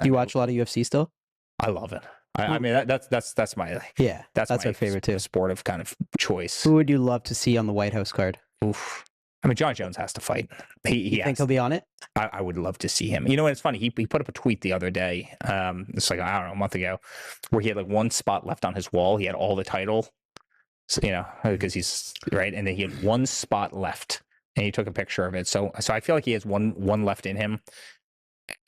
Do you watch a lot of UFC still? I love it. I mean, that's my that's my favorite too. Sport of kind of choice. Who would you love to see on the White House card? Oof. I mean, Jon Jones has to fight. You think he'll be on it? I would love to see him. You know, and it's funny. He put up a tweet the other day. It's like, I don't know, a month ago, where he had like one spot left on his wall. He had all the title, so, you know, because he's right, and then he had one spot left, and he took a picture of it. So I feel like he has one left in him.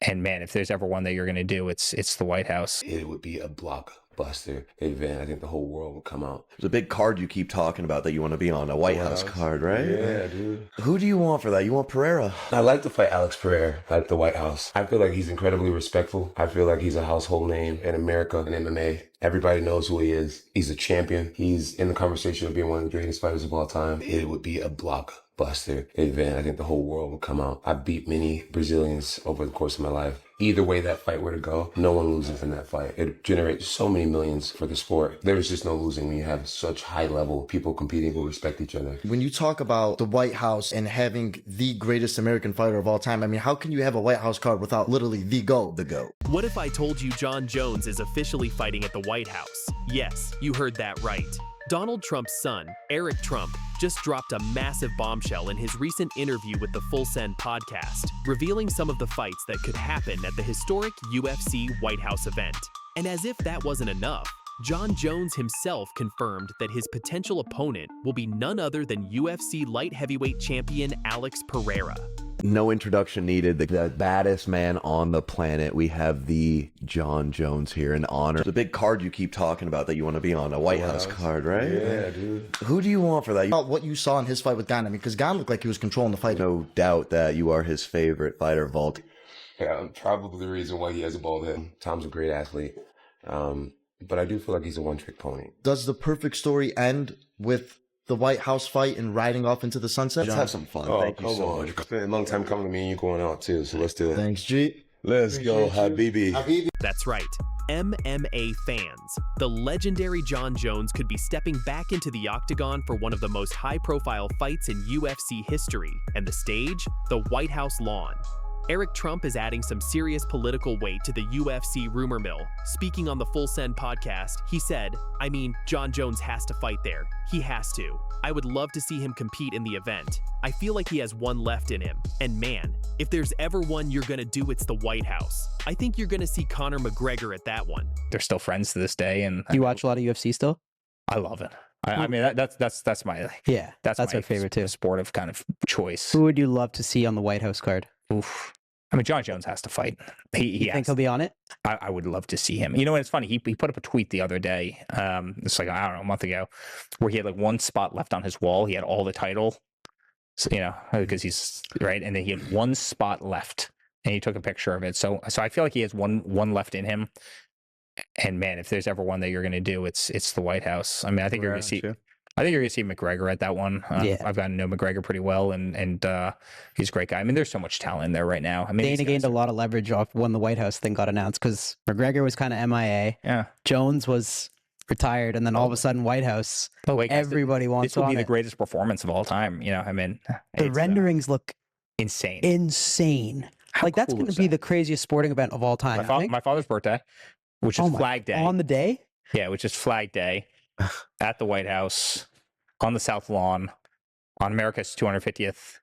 And man, if there's ever one that you're going to do, it's the White House. It would be a blockbuster event. I think the whole world would come out. There's a big card you keep talking about that you want to be on, a White House card, right? Yeah, dude. Who do you want for that? You want Pereira? I'd like to fight Alex Pereira at the White House. I feel like he's incredibly respectful. I feel like he's a household name in America and MMA. Everybody knows who he is. He's a champion. He's in the conversation of being one of the greatest fighters of all time. It would be a blockbuster event. I think the whole world would come out. I've beat many Brazilians over the course of my life. Either way that fight were to go, no one loses in that fight. It generates so many millions for the sport. There's just no losing when you have such high level people competing who respect each other. When you talk about the White House and having the greatest American fighter of all time, I mean, how can you have a White House card without literally the GOAT? The GOAT. What if I told you Jon Jones is officially fighting at the White House? Yes, you heard that right. Donald Trump's son, Eric Trump, just dropped a massive bombshell in his recent interview with the Full Send podcast, revealing some of the fights that could happen at the historic UFC White House event. And as if that wasn't enough, Jon Jones himself confirmed that his potential opponent will be none other than UFC light heavyweight champion Alex Pereira. No introduction needed. The baddest man on the planet. We have the Jon Jones here in honor. There's a big card you keep talking about that you want to be on, a White House card, right? Yeah, dude. Who do you want for that? What you saw in his fight with Gane, I mean, because Gane looked like he was controlling the fight. No doubt that you are his favorite fighter of all time. Yeah, probably the reason why he has a bald head. Tom's a great athlete. But I do feel like he's a one-trick pony. Does the perfect story end with the White House fight and riding off into the sunset? Let's have some fun. Thank you so much. It's been a long time coming to me and you going out too, so let's do it. Thanks, G. Let's go, Habibi. That's right. MMA fans. The legendary Jon Jones could be stepping back into the Octagon for one of the most high-profile fights in UFC history, and the stage, the White House lawn. Eric Trump is adding some serious political weight to the UFC rumor mill. Speaking on the Full Send podcast, he said, I mean, Jon Jones has to fight there. He has to. I would love to see him compete in the event. I feel like he has one left in him. And man, if there's ever one you're gonna do, it's the White House. I think you're gonna see Conor McGregor at that one. They're still friends to this day. And Do you watch a lot of UFC still? I love it. I mean, that's my that's my favorite too. Sport of kind of choice. Who would you love to see on the White House card? Oof. I mean, Jon Jones has to fight. You think he'll be on it? I would love to see him. You know, and it's funny. He put up a tweet the other day. It's like, I don't know, a month ago, where he had like one spot left on his wall. He had all the title, so, you know, because he's right, and then he had one spot left, and he took a picture of it. So I feel like he has one left in him. And man, if there's ever one that you're going to do, it's the White House. I mean, I think you're going to see. I think you're going to see McGregor at that one. I've gotten to know McGregor pretty well, and he's a great guy. I mean, there's so much talent in there right now. I mean, Dana gained a lot of leverage off when the White House thing got announced because McGregor was kind of MIA. Yeah. Jones was retired, and then all of a sudden, White House. Oh, wait, guys, everybody wants to. This will be the greatest performance of all time. You know, I mean, the renderings look insane. Insane. Like that's going to be the craziest sporting event of all time. My father's birthday, which is Flag Day. On the day? Yeah, which is Flag Day at the White House on the South Lawn on America's 250th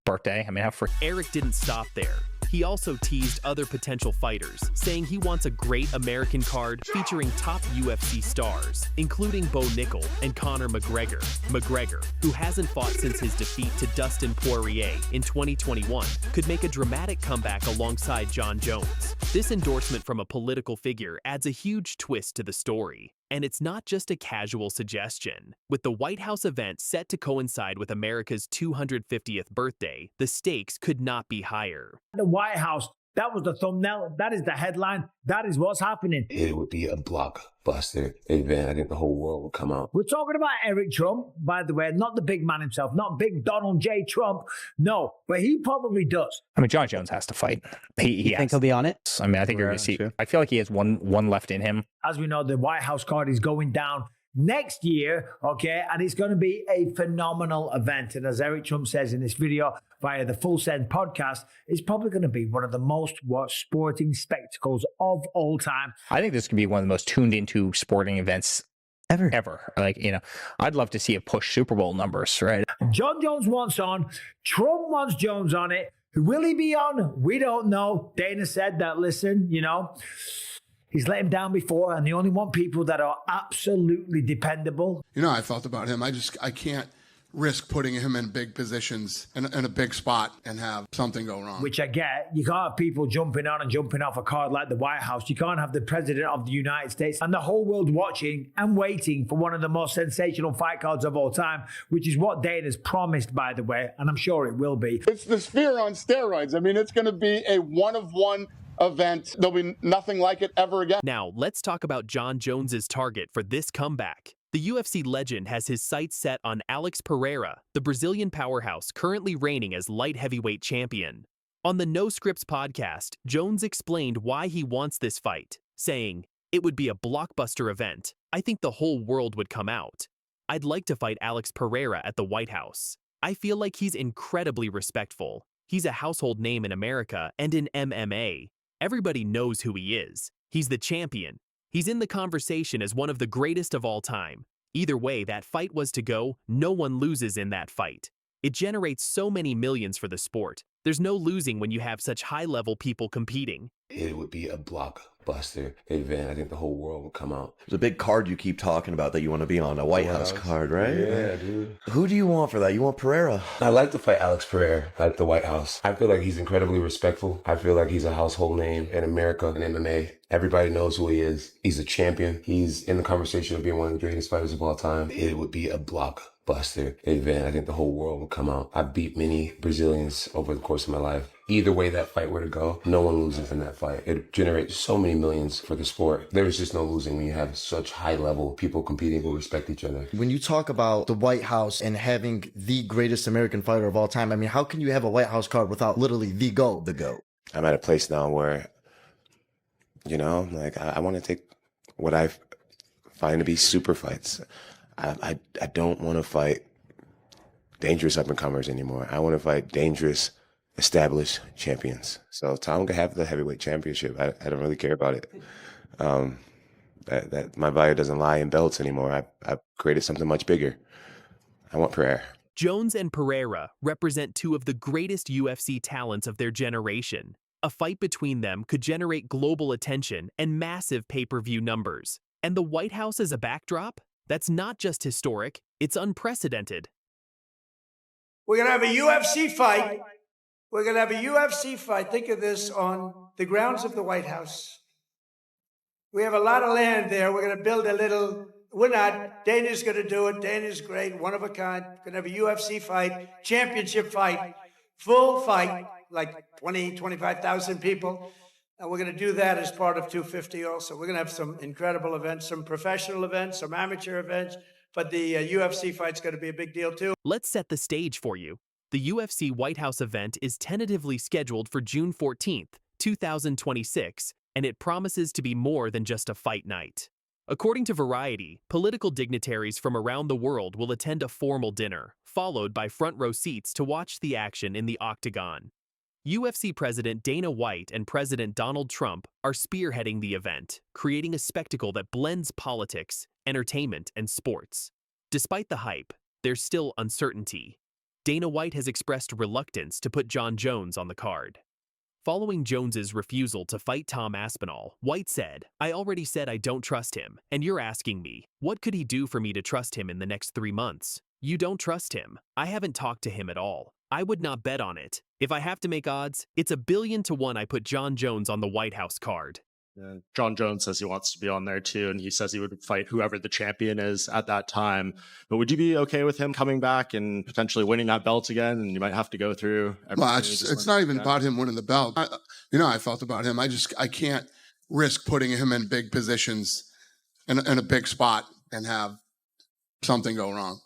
birthday. I mean, how Eric didn't stop there. He also teased other potential fighters, saying he wants a great American card featuring top UFC stars, including Bo Nickal and Conor McGregor. McGregor, who hasn't fought since his defeat to Dustin Poirier in 2021, could make a dramatic comeback alongside Jon Jones. This endorsement from a political figure adds a huge twist to the story. And it's not just a casual suggestion. With the White House event set to coincide with America's 250th birthday, the stakes could not be higher. The White House, that was the thumbnail, that is the headline, that is what's happening. It would be a blockbuster event. I think the whole world would come out. We're talking about Eric Trump, by the way, not the big man himself, not big Donald J. Trump. No, but he probably does. I mean, Jon Jones has to fight. You think he'll be on it? I mean, I think you're going to see. I feel like he has one left in him. As we know, the White House card is going down next year, okay? And it's going to be a phenomenal event. And as Eric Trump says in this video via the Full Send podcast, it's probably going to be one of the most watched sporting spectacles of all time. I think this could be one of the most tuned into sporting events ever. Like, you know, I'd love to see it push Super Bowl numbers, right? Jon Jones wants on. Trump wants Jones on it. Will he be on? We don't know. Dana said that, listen, you know, he's let him down before, and they only want people that are absolutely dependable. You know, I felt about him. I can't risk putting him in big positions in a big spot and have something go wrong. Which I get. You can't have people jumping on and jumping off a card like the White House. You can't have the President of the United States and the whole world watching and waiting for one of the most sensational fight cards of all time, which is what Dana's promised, by the way, and I'm sure it will be. It's the Sphere on steroids. I mean, it's going to be a one-of-one event. There'll be nothing like it ever again. Now, let's talk about Jon Jones's target for this comeback. The UFC legend has his sights set on Alex Pereira, the Brazilian powerhouse currently reigning as light heavyweight champion. On the No Scripts podcast, Jones explained why he wants this fight, saying, "It would be a blockbuster event. I think the whole world would come out. I'd like to fight Alex Pereira at the White House. I feel like he's incredibly respectful. He's a household name in America and in MMA. Everybody knows who he is. He's the champion. He's in the conversation as one of the greatest of all time. Either way that fight was to go, no one loses in that fight. It generates so many millions for the sport. There's no losing when you have such high-level people competing." It would be a blockbuster event. I think the whole world would come out. There's a big card you keep talking about that you want to be on, a White House card, right? Yeah, dude. Who do you want for that? You want Pereira? I like to fight Alex Pereira at the White House. I feel like he's incredibly respectful. I feel like he's a household name in America and MMA. Everybody knows who he is. He's a champion. He's in the conversation of being one of the greatest fighters of all time. It would be a blockbuster event. I think the whole world would come out. I beat many Brazilians over the course of my life. Either way that fight were to go, no one loses in that fight. It generates so many millions for the sport. There's just no losing when you have such high level people competing who respect each other. When you talk about the White House and having the greatest American fighter of all time, I mean, how can you have a White House card without literally the GOAT? The GOAT. I'm at a place now where, you know, like I want to take what I find to be super fights. I don't want to fight dangerous up-and-comers anymore. I want to fight dangerous, established champions. So Tom can have the heavyweight championship. I don't really care about it. That my value doesn't lie in belts anymore. I've created something much bigger. I want Pereira. Jones and Pereira represent two of the greatest UFC talents of their generation. A fight between them could generate global attention and massive pay-per-view numbers. And the White House as a backdrop? That's not just historic, it's unprecedented. We're going to have a UFC fight. We're going to have a UFC fight. Think of this on the grounds of the White House. We have a lot of land there. We're going to build a little... We're not. Dana's going to do it. Dana's great, one of a kind. Going to have a UFC fight, championship fight, full fight, like 20, 25,000 people. And we're going to do that as part of 250 also. We're going to have some incredible events, some professional events, some amateur events. But the UFC fight's going to be a big deal too. Let's set the stage for you. The UFC White House event is tentatively scheduled for June 14th, 2026, and it promises to be more than just a fight night. According to Variety, political dignitaries from around the world will attend a formal dinner, followed by front-row seats to watch the action in the Octagon. UFC President Dana White and President Donald Trump are spearheading the event, creating a spectacle that blends politics, entertainment, and sports. Despite the hype, there's still uncertainty. Dana White has expressed reluctance to put Jon Jones on the card. Following Jones's refusal to fight Tom Aspinall, White said, "I already said I don't trust him, and you're asking me, what could he do for me to trust him in the next 3 months? You don't trust him. I haven't talked to him at all. I would not bet on it. If I have to make odds, it's 1,000,000,000 to 1 I put Jon Jones on the White House card." Jon Jones says he wants to be on there too, and he says he would fight whoever the champion is at that time. But would you be okay with him coming back and potentially winning that belt again? And you might have to go through everything. Well, it's not even about him winning the belt. I felt about him. I can't risk putting him in big positions in a big spot and have something go wrong.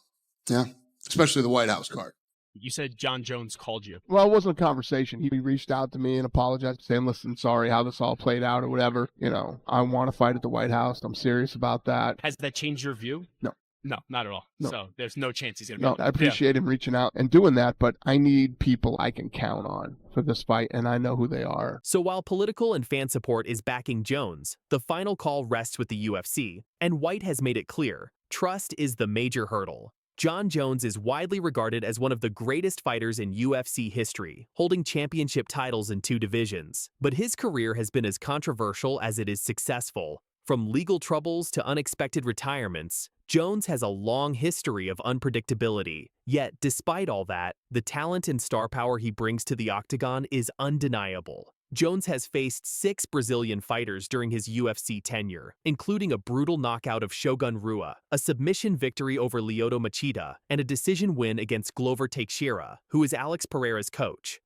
Yeah, especially the White House card. You said Jon Jones called you. Well, it wasn't a conversation. He reached out to me and apologized, saying, listen, sorry how this all played out or whatever. You know, I want to fight at the White House. I'm serious about that. Has that changed your view? No. No, not at all. No. So there's no chance he's going to No, I appreciate him reaching out and doing that, but I need people I can count on for this fight, and I know who they are. So while political and fan support is backing Jones, the final call rests with the UFC, and White has made it clear, trust is the major hurdle. Jon Jones is widely regarded as one of the greatest fighters in UFC history, holding championship titles in 2 divisions. But his career has been as controversial as it is successful. From legal troubles to unexpected retirements, Jones has a long history of unpredictability. Yet, despite all that, the talent and star power he brings to the Octagon is undeniable. Jones has faced 6 Brazilian fighters during his UFC tenure, including a brutal knockout of Shogun Rua, a submission victory over Lyoto Machida, and a decision win against Glover Teixeira, who is Alex Pereira's coach.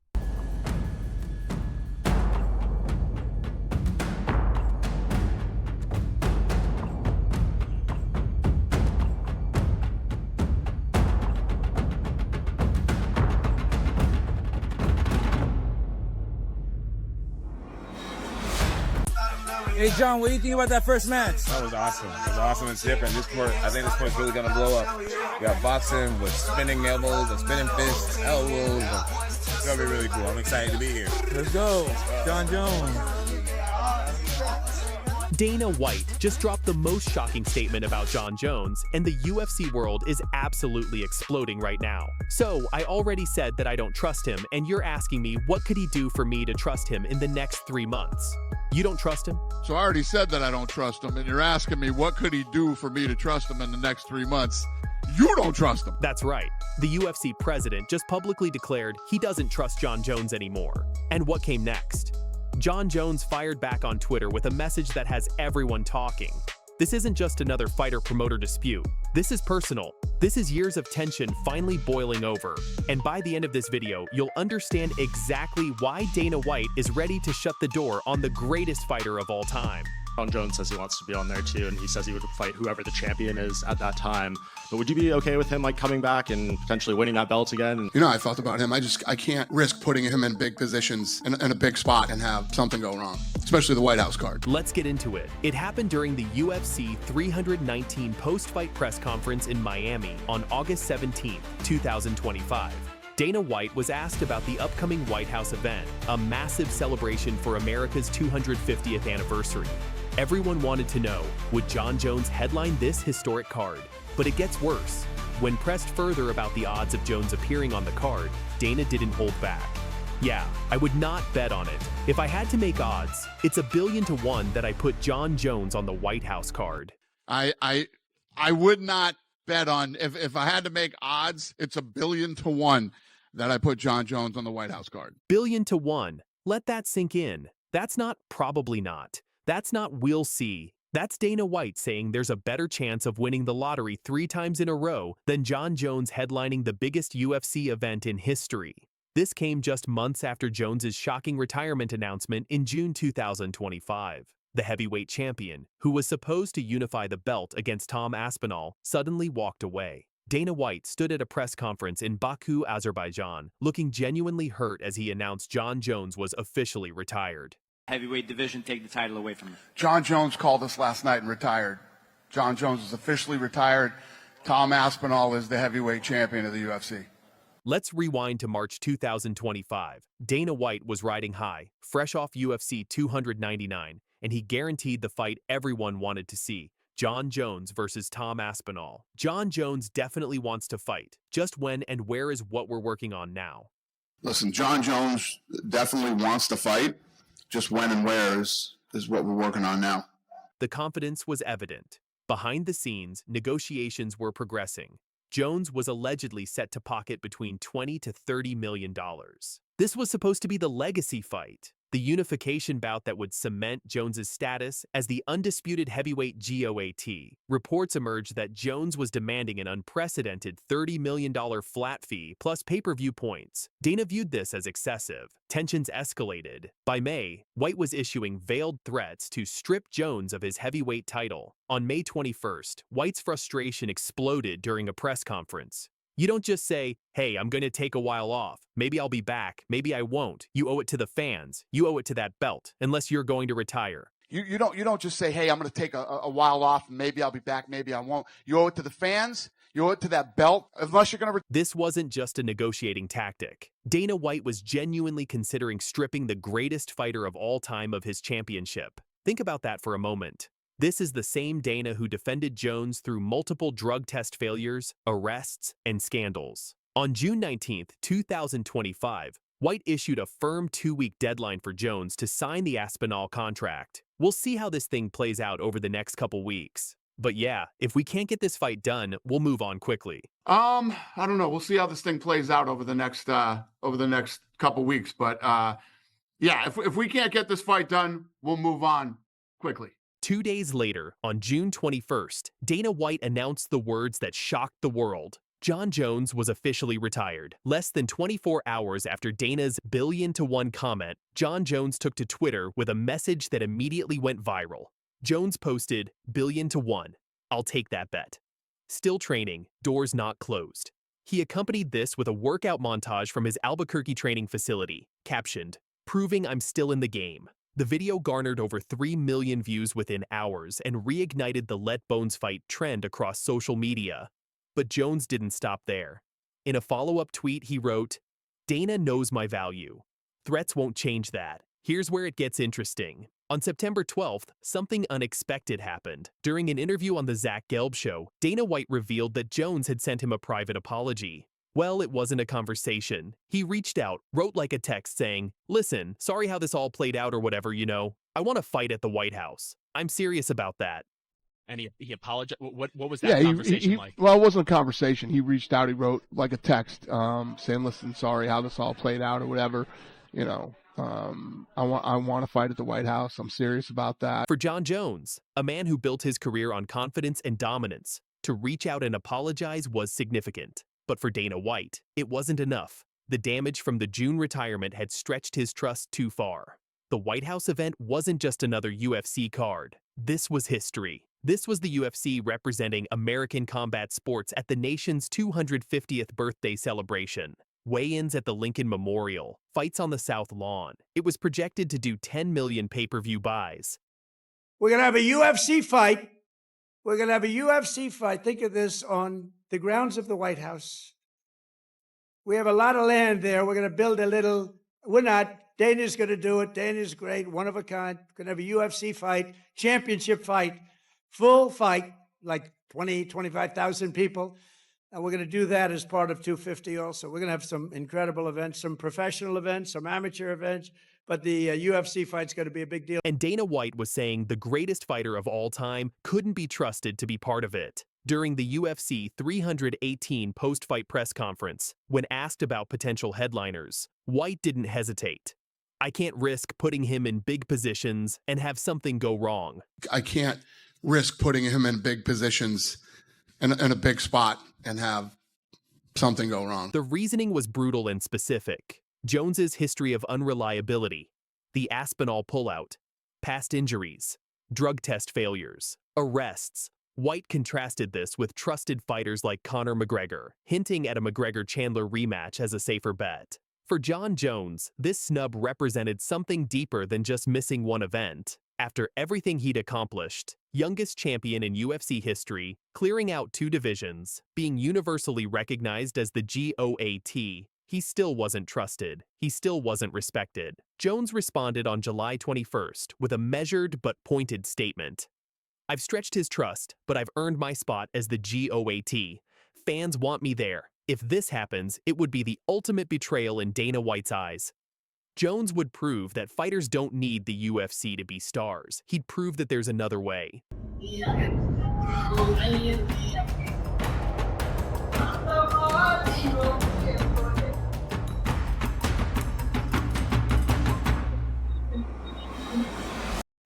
Hey, John, what do you think about that first match? That was awesome. It was awesome. It's different. This sport, I think this sport's really going to blow up. We got boxing with spinning elbows and spinning fists, elbows. It's going to be really cool. I'm excited to be here. Let's go. Jon Jones. Dana White just dropped the most shocking statement about Jon Jones, and the UFC world is absolutely exploding right now. So, I already said that I don't trust him, and you're asking me what could he do for me to trust him in the next 3 months? You don't trust him? So I already said that I don't trust him, and you're asking me what could he do for me to trust him in the next 3 months? You don't trust him. That's right. The UFC president just publicly declared he doesn't trust Jon Jones anymore. And what came next? Jon Jones fired back on Twitter with a message that has everyone talking. This isn't just another fighter-promoter dispute. This is personal. This is years of tension finally boiling over. And by the end of this video, you'll understand exactly why Dana White is ready to shut the door on the greatest fighter of all time. Jon Jones says he wants to be on there too, and he says he would fight whoever the champion is at that time. But would you be okay with him like coming back and potentially winning that belt again? You know, I felt about him. I can't risk putting him in big positions in a big spot and have something go wrong, especially the White House card. Let's get into it. It happened during the UFC 319 post-fight press conference in Miami on August 17, 2025. Dana White was asked about the upcoming White House event, a massive celebration for America's 250th anniversary. Everyone wanted to know, would Jon Jones headline this historic card? But it gets worse. When pressed further about the odds of Jones appearing on the card, Dana didn't hold back. Yeah, I would not bet on it. If I had to make odds, it's 1,000,000,000 to 1 that I put Jon Jones on the White House card. I would not bet on, if I had to make odds, it's 1,000,000,000 to 1 that I put Jon Jones on the White House card. 1,000,000,000 to 1. Let that sink in. That's not probably not. That's not we'll see. That's Dana White saying there's a better chance of winning the lottery 3 times in a row than Jon Jones headlining the biggest UFC event in history. This came just months after Jones's shocking retirement announcement in June 2025. The heavyweight champion, who was supposed to unify the belt against Tom Aspinall, suddenly walked away. Dana White stood at a press conference in Baku, Azerbaijan, looking genuinely hurt as he announced Jon Jones was officially retired. Heavyweight division take the title away from him. Jon Jones called us last night and retired. Jon Jones is officially retired. Tom Aspinall is the heavyweight champion of the UFC. Let's rewind to March 2025. Dana White was riding high, fresh off UFC 299, and he guaranteed the fight everyone wanted to see. Jon Jones versus Tom Aspinall. Jon Jones definitely wants to fight. Just when and where is what we're working on now. Listen, Jon Jones definitely wants to fight. Just when and where is what we're working on now. The confidence was evident. Behind the scenes, negotiations were progressing. Jones was allegedly set to pocket between $20 to $30 million. This was supposed to be the legacy fight, the unification bout that would cement Jones's status as the undisputed heavyweight GOAT. Reports emerged that Jones was demanding an unprecedented $30 million flat fee plus pay-per-view points. Dana viewed this as excessive. Tensions escalated. By May, White was issuing veiled threats to strip Jones of his heavyweight title. On May 21st, White's frustration exploded during a press conference. You don't just say, hey, I'm going to take a while off. Maybe I'll be back. Maybe I won't. You owe it to the fans. You owe it to that belt, unless you're going to retire. You don't just say, hey, I'm going to take a while off. Maybe I'll be back. Maybe I won't. You owe it to the fans. You owe it to that belt, unless you're going to. This wasn't just a negotiating tactic. Dana White was genuinely considering stripping the greatest fighter of all time of his championship. Think about that for a moment. This is the same Dana who defended Jones through multiple drug test failures, arrests, and scandals. On June 19, 2025, White issued a firm 2-week deadline for Jones to sign the Aspinall contract. We'll see how this thing plays out over the next couple weeks. But yeah, if we can't get this fight done, we'll move on quickly. I don't know. We'll see how this thing plays out over the next couple weeks. But yeah, if we can't get this fight done, we'll move on quickly. 2 days later, on June 21st, Dana White announced the words that shocked the world. Jon Jones was officially retired. Less than 24 hours after Dana's billion-to-1 comment, Jon Jones took to Twitter with a message that immediately went viral. Jones posted, "1,000,000,000. I'll take that bet. Still training, doors not closed." He accompanied this with a workout montage from his Albuquerque training facility, captioned, "Proving I'm still in the game." The video garnered over 3 million views within hours and reignited the Let Bones Fight trend across social media. But Jones didn't stop there. In a follow-up tweet, he wrote, "Dana knows my value. Threats won't change that. Here's where it gets interesting." On September 12th, something unexpected happened. During an interview on the Zach Gelb Show, Dana White revealed that Jones had sent him a private apology. Well, it wasn't a conversation. He reached out, wrote like a text saying, "Listen, sorry how this all played out or whatever, I want to fight at the White House. I'm serious about that." And he apologized. What was that conversation like? Well, it wasn't a conversation. He reached out. He wrote like a text saying, "Listen, sorry how this all played out or whatever. I want to fight at the White House. I'm serious about that." For Jon Jones, a man who built his career on confidence and dominance, to reach out and apologize was significant. But for Dana White, it wasn't enough. The damage from the June retirement had stretched his trust too far. The White House event wasn't just another UFC card. This was history. This was the UFC representing American combat sports at the nation's 250th birthday celebration. Weigh-ins at the Lincoln Memorial, fights on the South Lawn. It was projected to do 10 million pay-per-view buys. We're going to have a UFC fight. We're going to have a UFC fight. Think of this, on the grounds of the White House. We have a lot of land there. We're going to build a little. We're not. Dana's going to do it. Dana's great, one of a kind. Going to have a UFC fight, championship fight, full fight, like 20, 25,000 people. And we're going to do that as part of 250 also. We're going to have some incredible events, some professional events, some amateur events. But the UFC fight's going to be a big deal. And Dana White was saying the greatest fighter of all time couldn't be trusted to be part of it. During the UFC 318 post-fight press conference, when asked about potential headliners, White didn't hesitate. "I can't risk putting him in big positions and have something go wrong." I can't risk putting him in big positions in a big spot and have something go wrong. The reasoning was brutal and specific. Jones's history of unreliability, the Aspinall pullout, past injuries, drug test failures, arrests. White contrasted this with trusted fighters like Conor McGregor, hinting at a McGregor-Chandler rematch as a safer bet. For Jon Jones, this snub represented something deeper than just missing one event. After everything he'd accomplished, youngest champion in UFC history, clearing out 2 divisions, being universally recognized as the GOAT, he still wasn't trusted. He still wasn't respected. Jones responded on July 21st with a measured but pointed statement. "I've stretched his trust, but I've earned my spot as the GOAT. Fans want me there. If this happens, it would be the ultimate betrayal in Dana White's eyes." Jones would prove that fighters don't need the UFC to be stars. He'd prove that there's another way.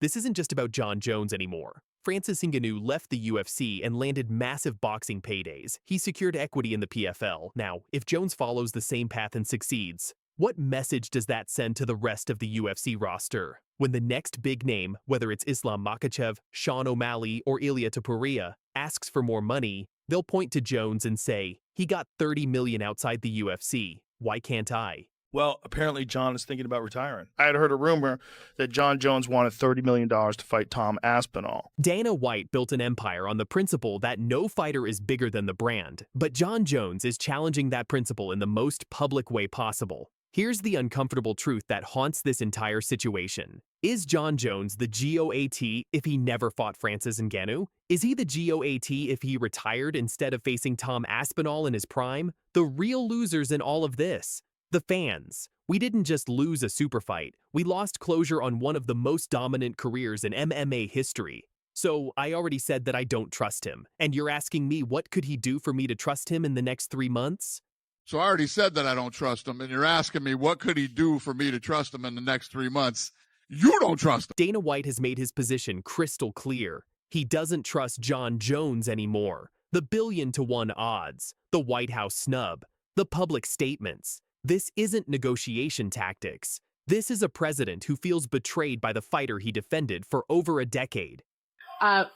This isn't just about Jon Jones anymore. Francis Ngannou left the UFC and landed massive boxing paydays. He secured equity in the PFL. Now, if Jones follows the same path and succeeds, what message does that send to the rest of the UFC roster? When the next big name, whether it's Islam Makhachev, Sean O'Malley, or Ilia Topuria, asks for more money, They'll point to Jones and say, he got $30 million outside the UFC. Why can't I? Well, apparently Jon is thinking about retiring. I had heard a rumor that Jon Jones wanted $30 million to fight Tom Aspinall. Dana White built an empire on the principle that no fighter is bigger than the brand, but Jon Jones is challenging that principle in the most public way possible. Here's the uncomfortable truth that haunts this entire situation. Is Jon Jones the GOAT if he never fought Francis Ngannou? Is he the GOAT if he retired instead of facing Tom Aspinall in his prime? The real losers in all of this: the fans. We didn't just lose a super fight, we lost closure on one of the most dominant careers in MMA history. So I already said that I don't trust him, and you're asking me what could he do for me to trust him in the next 3 months? So I already said that I don't trust him, and you're asking me what could he do for me to trust him in the next 3 months. You don't trust him. Dana White has made his position crystal clear. He doesn't trust Jon Jones anymore. The 1,000,000-to-1 odds, the White House snub, the public statements. This isn't negotiation tactics. This is a president who feels betrayed by the fighter he defended for over a decade.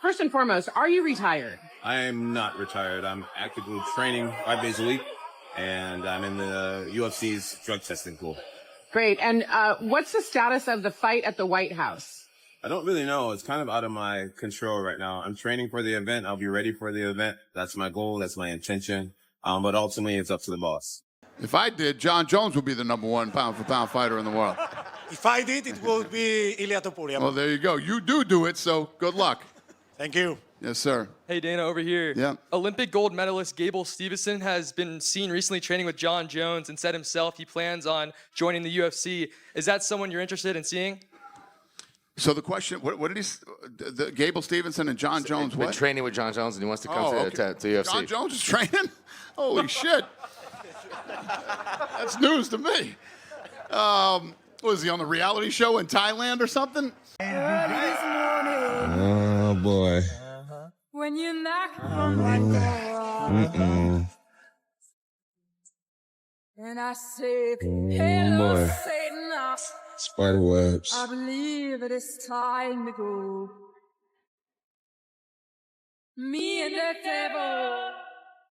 First and foremost, are you retired? I am not retired. I'm actively training 5 days a week, and I'm in the UFC's drug testing pool. Great. And what's the status of the fight at the White House? I don't really know. It's kind of out of my control right now. I'm training for the event. I'll be ready for the event. That's my goal. That's my intention. But ultimately, it's up to the boss. If I did, Jon Jones would be the #1 pound-for-pound fighter in the world. If I did, it would be Ilia Topuria. Well, there you go. You do it, so good luck. Thank you. Yes, sir. Hey, Dana, over here. Yeah. Olympic gold medalist Gable Stevenson has been seen recently training with Jon Jones and said himself he plans on joining the UFC. Is that someone you're interested in seeing? So the question, what did Gable Stevenson and Jon Jones, Been what? training with Jon Jones, and he wants to come to UFC. Jon Jones is training? Holy shit. That's news to me. Was he on the reality show in Thailand or something? Oh, boy. When you knock on my door, and I say, hello, boy. Satan, Spider webs. I believe it is time to go. Me and the devil.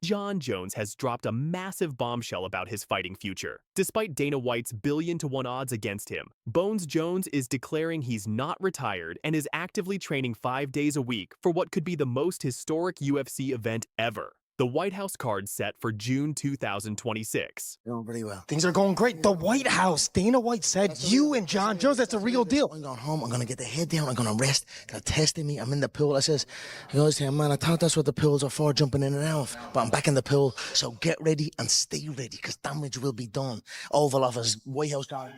Jon Jones has dropped a massive bombshell about his fighting future. Despite Dana White's 1,000,000-to-1 odds against him, Bones Jones is declaring he's not retired and is actively training 5 days a week for what could be the most historic UFC event ever. The White House card set for June 2026. Going pretty well. Things are going great. The White House. Dana White said you and Jon Jones, that's a real deal. I'm going home. I'm going to get the head down. I'm going to rest. They're testing me. I'm in the pool. I says, he goes, man, I thought that's what the pools are for, jumping in and out. But I'm back in the pool. So get ready and stay ready because damage will be done. Oval Office, White House card.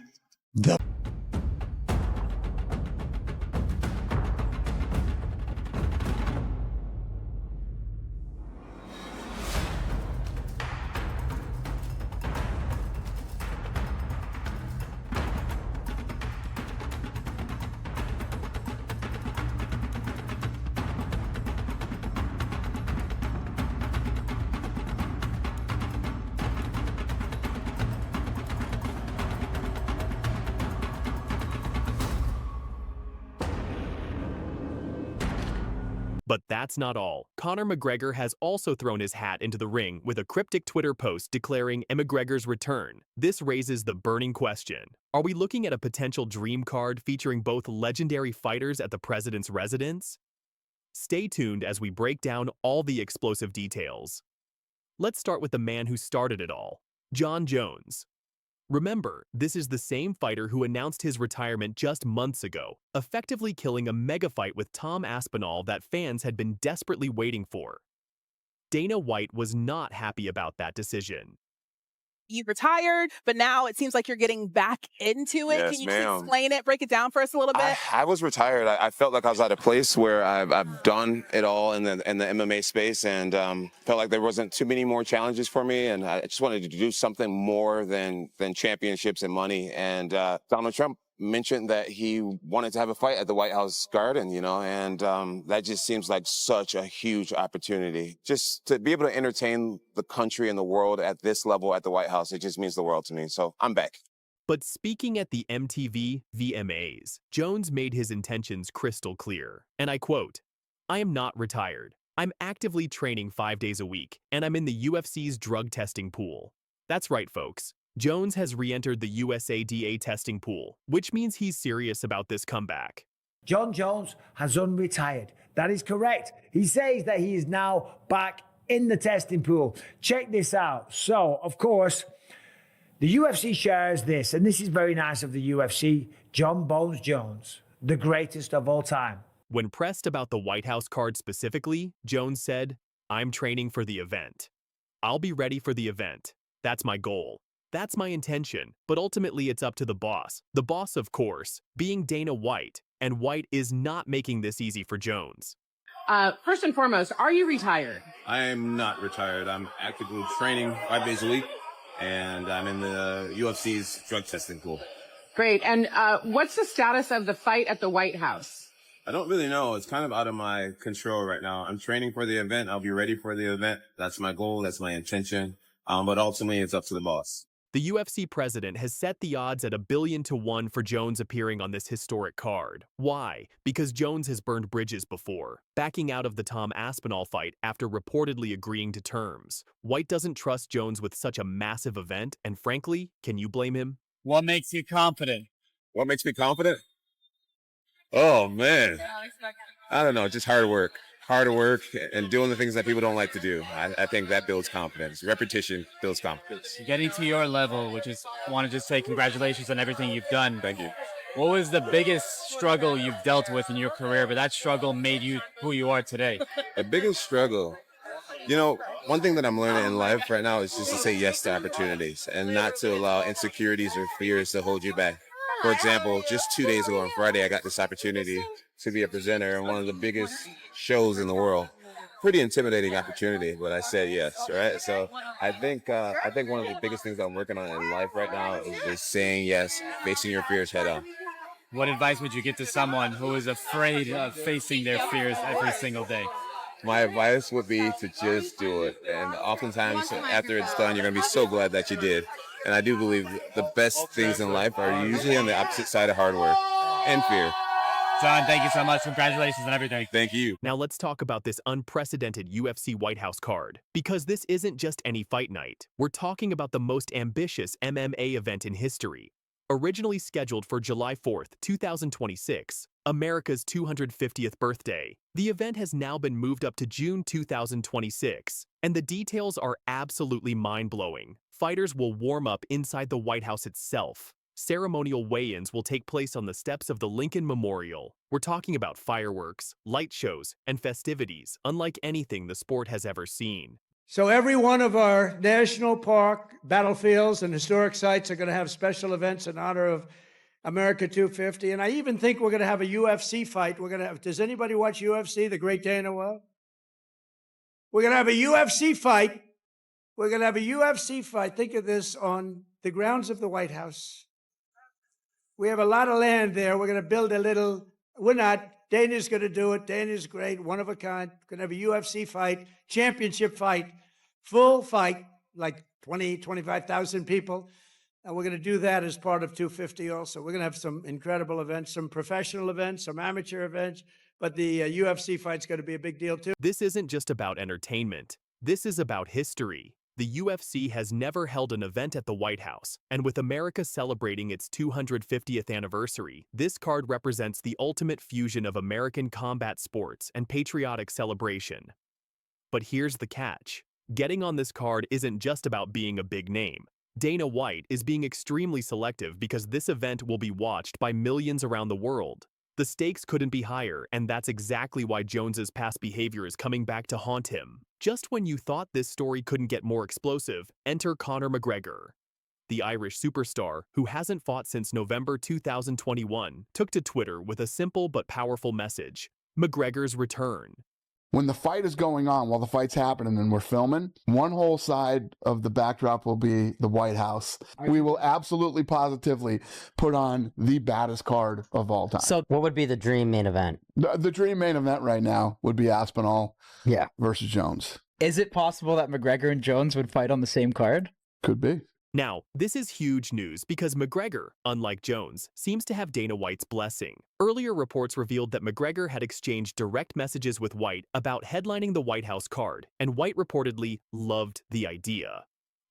But that's not all. Conor McGregor has also thrown his hat into the ring with a cryptic Twitter post declaring McGregor's return. This raises the burning question. Are we looking at a potential dream card featuring both legendary fighters at the president's residence? Stay tuned as we break down all the explosive details. Let's start with the man who started it all, Jon Jones. Remember, this is the same fighter who announced his retirement just months ago, effectively killing a mega fight with Tom Aspinall that fans had been desperately waiting for. Dana White was not happy about that decision. You retired, but now it seems like you're getting back into it. Yes, Can you ma'am. explain it, break it down for us a little bit? I was retired. I felt like I was at a place where I've done it all in the MMA space, and felt like there wasn't too many more challenges for me, and I just wanted to do something more than championships and money. And Donald Trump mentioned that he wanted to have a fight at the White House Garden, and that just seems like such a huge opportunity. Just to be able to entertain the country and the world at this level at the White House, it just means the world to me. So I'm back. But speaking at the MTV VMAs, Jones made his intentions crystal clear, and I quote, "I am not retired. I'm actively training 5 days a week, and I'm in the UFC's drug testing pool. That's right, folks. Jones has re-entered the USADA testing pool, which means he's serious about this comeback. Jon Jones has unretired. That is correct. He says that he is now back in the testing pool. Check this out. So, of course, the UFC shares this, and this is very nice of the UFC. Jon Bones Jones, the greatest of all time. When pressed about the White House card specifically, Jones said, "I'm training for the event. I'll be ready for the event. That's my goal. That's my intention, but ultimately it's up to the boss. The boss, of course, being Dana White, and White is not making this easy for Jones." First and foremost, are you retired? I am not retired. I'm actively training 5 days a week, and I'm in the UFC's drug testing pool. Great. And what's the status of the fight at the White House? I don't really know. It's kind of out of my control right now. I'm training for the event. I'll be ready for the event. That's my goal. That's my intention. But ultimately, it's up to the boss. The UFC president has set the odds at 1,000,000,000 for Jones appearing on this historic card. Why? Because Jones has burned bridges before, backing out of the Tom Aspinall fight after reportedly agreeing to terms. White doesn't trust Jones with such a massive event, and frankly, can you blame him? What makes you confident? What makes me confident? Oh, man. I don't know. Just hard work. Hard work and doing the things that people don't like to do. I think that builds confidence. Repetition builds confidence. Getting to your level, which is, I want to just say congratulations on everything you've done. Thank you. What was the biggest struggle you've dealt with in your career, but that struggle made you who you are today? The biggest struggle. You know, one thing that I'm learning in life right now is just to say yes to opportunities and not to allow insecurities or fears to hold you back. For example, just 2 days ago on Friday, I got this opportunity to be a presenter in one of the biggest shows in the world. Pretty intimidating opportunity, but I said yes, right? So I think one of the biggest things I'm working on in life right now is just saying yes, facing your fears head on. What advice would you give to someone who is afraid of facing their fears every single day? My advice would be to just do it. And oftentimes after it's done, you're going to be so glad that you did. And I do believe the best things in life are usually on the opposite side of hard work and fear. Jon, thank you so much. Congratulations on everything. Thank you. Now let's talk about this unprecedented UFC White House card. Because this isn't just any fight night. We're talking about the most ambitious MMA event in history. Originally scheduled for July 4th, 2026, America's 250th birthday, the event has now been moved up to June 2026, and the details are absolutely mind-blowing. Fighters will warm up inside the White House itself. Ceremonial weigh-ins will take place on the steps of the Lincoln Memorial. We're talking about fireworks, light shows, and festivities unlike anything the sport has ever seen. So every one of our national park, battlefields, and historic sites are going to have special events in honor of America 250. And I even think we're going to have a UFC fight. We're going to have, does anybody watch UFC, the great Dana White? We're going to have a UFC fight. We're going to have a UFC fight. Think of this on the grounds of the White House. We have a lot of land there. We're going to build a little, we're not, Dana's going to do it. Dana's great, one of a kind. Going to have a UFC fight, championship fight, full fight, like 20, 25,000 people. And we're going to do that as part of 250 also. We're going to have some incredible events, some professional events, some amateur events, but the UFC fight's going to be a big deal too. This isn't just about entertainment. This is about history. The UFC has never held an event at the White House, and with America celebrating its 250th anniversary, this card represents the ultimate fusion of American combat sports and patriotic celebration. But here's the catch. Getting on this card isn't just about being a big name. Dana White is being extremely selective because this event will be watched by millions around the world. The stakes couldn't be higher, and that's exactly why Jones's past behavior is coming back to haunt him. Just when you thought this story couldn't get more explosive, enter Conor McGregor. The Irish superstar, who hasn't fought since November 2021, took to Twitter with a simple but powerful message: McGregor's return. When the fight is going on, while the fight's happening and we're filming, one whole side of the backdrop will be the White House. We will absolutely positively put on the baddest card of all time. So what would be the dream main event? The dream main event right now would be Aspinall versus Jones. Is it possible that McGregor and Jones would fight on the same card? Could be. Now, this is huge news because McGregor, unlike Jones, seems to have Dana White's blessing. Earlier reports revealed that McGregor had exchanged direct messages with White about headlining the White House card, and White reportedly loved the idea.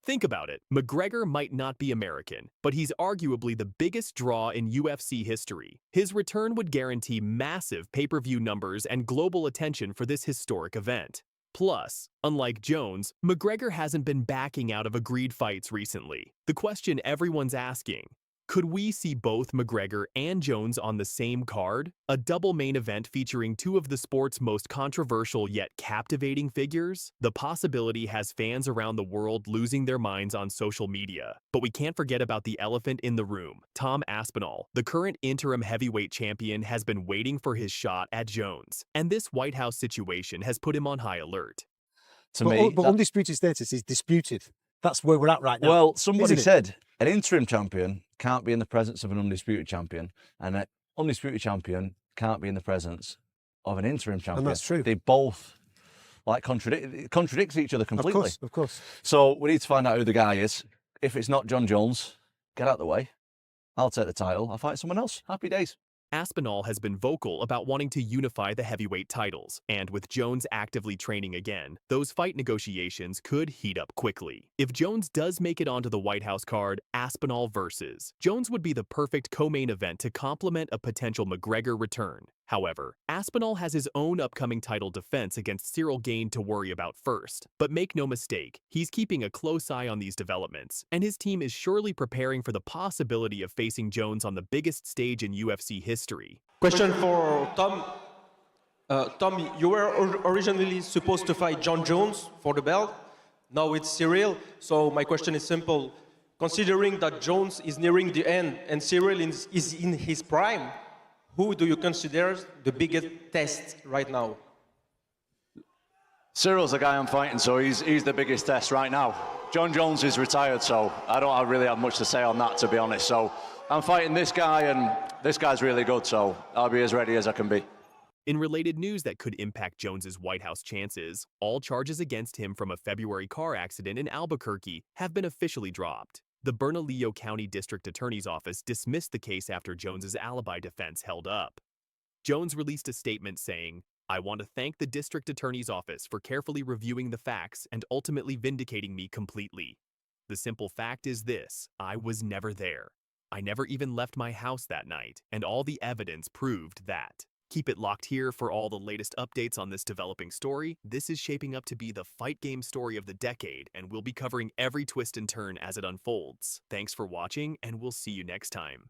Think about it, McGregor might not be American, but he's arguably the biggest draw in UFC history. His return would guarantee massive pay-per-view numbers and global attention for this historic event. Plus, unlike Jones, McGregor hasn't been backing out of agreed fights recently. The question everyone's asking, could we see both McGregor and Jones on the same card? A double main event featuring two of the sport's most controversial yet captivating figures? The possibility has fans around the world losing their minds on social media. But we can't forget about the elephant in the room. Tom Aspinall, the current interim heavyweight champion, has been waiting for his shot at Jones. And this White House situation has put him on high alert. But undisputed status is disputed. That's where we're at right now. Well, somebody said an interim champion can't be in the presence of an undisputed champion, and an undisputed champion can't be in the presence of an interim champion. And that's true. They both contradicts each other completely. Of course. So we need to find out who the guy is. If it's not Jon Jones, get out of the way. I'll take the title. I'll fight someone else. Happy days. Aspinall has been vocal about wanting to unify the heavyweight titles, and with Jones actively training again, those fight negotiations could heat up quickly. If Jones does make it onto the White House card, Aspinall versus Jones would be the perfect co-main event to complement a potential McGregor return. However, Aspinall has his own upcoming title defense against Cyril Gane to worry about first. But make no mistake, he's keeping a close eye on these developments, and his team is surely preparing for the possibility of facing Jones on the biggest stage in UFC history. Question for Tom. Tom, you were originally supposed to fight Jon Jones for the belt. Now it's Cyril. So my question is simple. Considering that Jones is nearing the end and Cyril is in his prime, who do you consider the biggest test right now? Cyril's the guy I'm fighting, so he's the biggest test right now. Jon Jones is retired, so I don't really have much to say on that, to be honest. So I'm fighting this guy, and this guy's really good, so I'll be as ready as I can be. In related news that could impact Jones's White House chances, all charges against him from a February car accident in Albuquerque have been officially dropped. The Bernalillo County District Attorney's Office dismissed the case after Jones's alibi defense held up. Jones released a statement saying, "I want to thank the District Attorney's Office for carefully reviewing the facts and ultimately vindicating me completely. The simple fact is this: I was never there. I never even left my house that night, and all the evidence proved that." Keep it locked here for all the latest updates on this developing story. This is shaping up to be the fight game story of the decade, and we'll be covering every twist and turn as it unfolds. Thanks for watching, and we'll see you next time.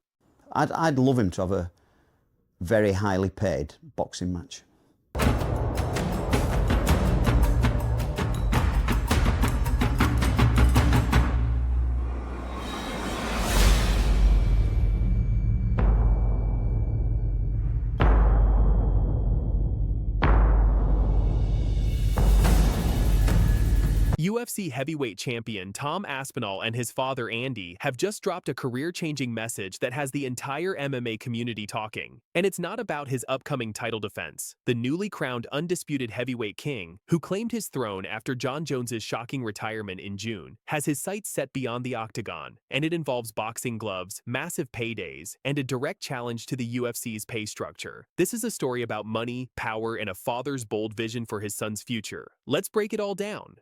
I'd love him to have a very highly paid boxing match. UFC heavyweight champion Tom Aspinall and his father Andy have just dropped a career-changing message that has the entire MMA community talking. And it's not about his upcoming title defense. The newly crowned undisputed heavyweight king, who claimed his throne after Jon Jones's shocking retirement in June, has his sights set beyond the octagon, and it involves boxing gloves, massive paydays, and a direct challenge to the UFC's pay structure. This is a story about money, power, and a father's bold vision for his son's future. Let's break it all down.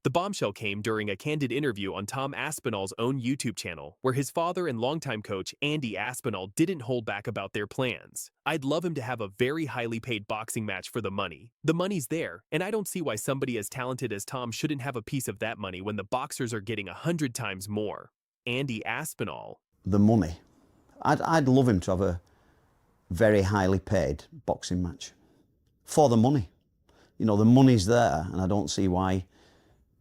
The bombshell came during a candid interview on Tom Aspinall's own YouTube channel, where his father and longtime coach Andy Aspinall didn't hold back about their plans. "I'd love him to have a very highly paid boxing match for the money. The money's there, and I don't see why somebody as talented as Tom shouldn't have a piece of that money when the boxers are getting 100 times more." Andy Aspinall. The money. I'd love him to have a very highly paid boxing match. For the money. You know, the money's there, and I don't see why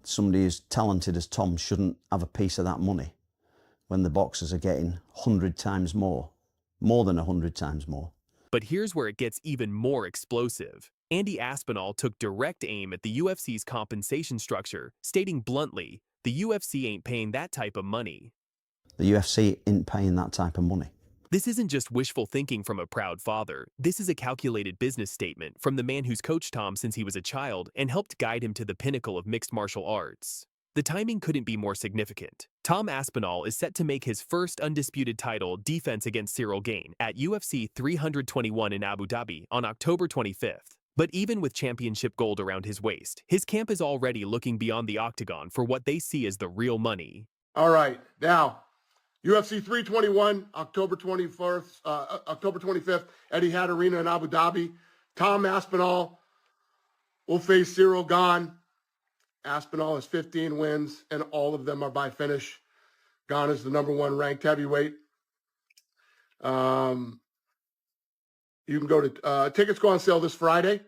somebody as talented as Tom shouldn't have a piece of that money when the boxers are getting 100 times more than 100 times more. But here's where it gets even more explosive. Andy Aspinall took direct aim at the UFC's compensation structure, stating bluntly, "The UFC ain't paying that type of money." The UFC ain't paying that type of money. This isn't just wishful thinking from a proud father. This is a calculated business statement from the man who's coached Tom since he was a child and helped guide him to the pinnacle of mixed martial arts. The timing couldn't be more significant. Tom Aspinall is set to make his first undisputed title defense against Cyril Gane at UFC 321 in Abu Dhabi on October 25th. But even with championship gold around his waist, his camp is already looking beyond the octagon for what they see as the real money. All right, now, UFC 321, October 25th, Etihad Arena in Abu Dhabi. Tom Aspinall will face Cyril Gane. Aspinall has 15 wins, and all of them are by finish. Gane is the #1 ranked heavyweight. You can go to tickets go on sale this Friday.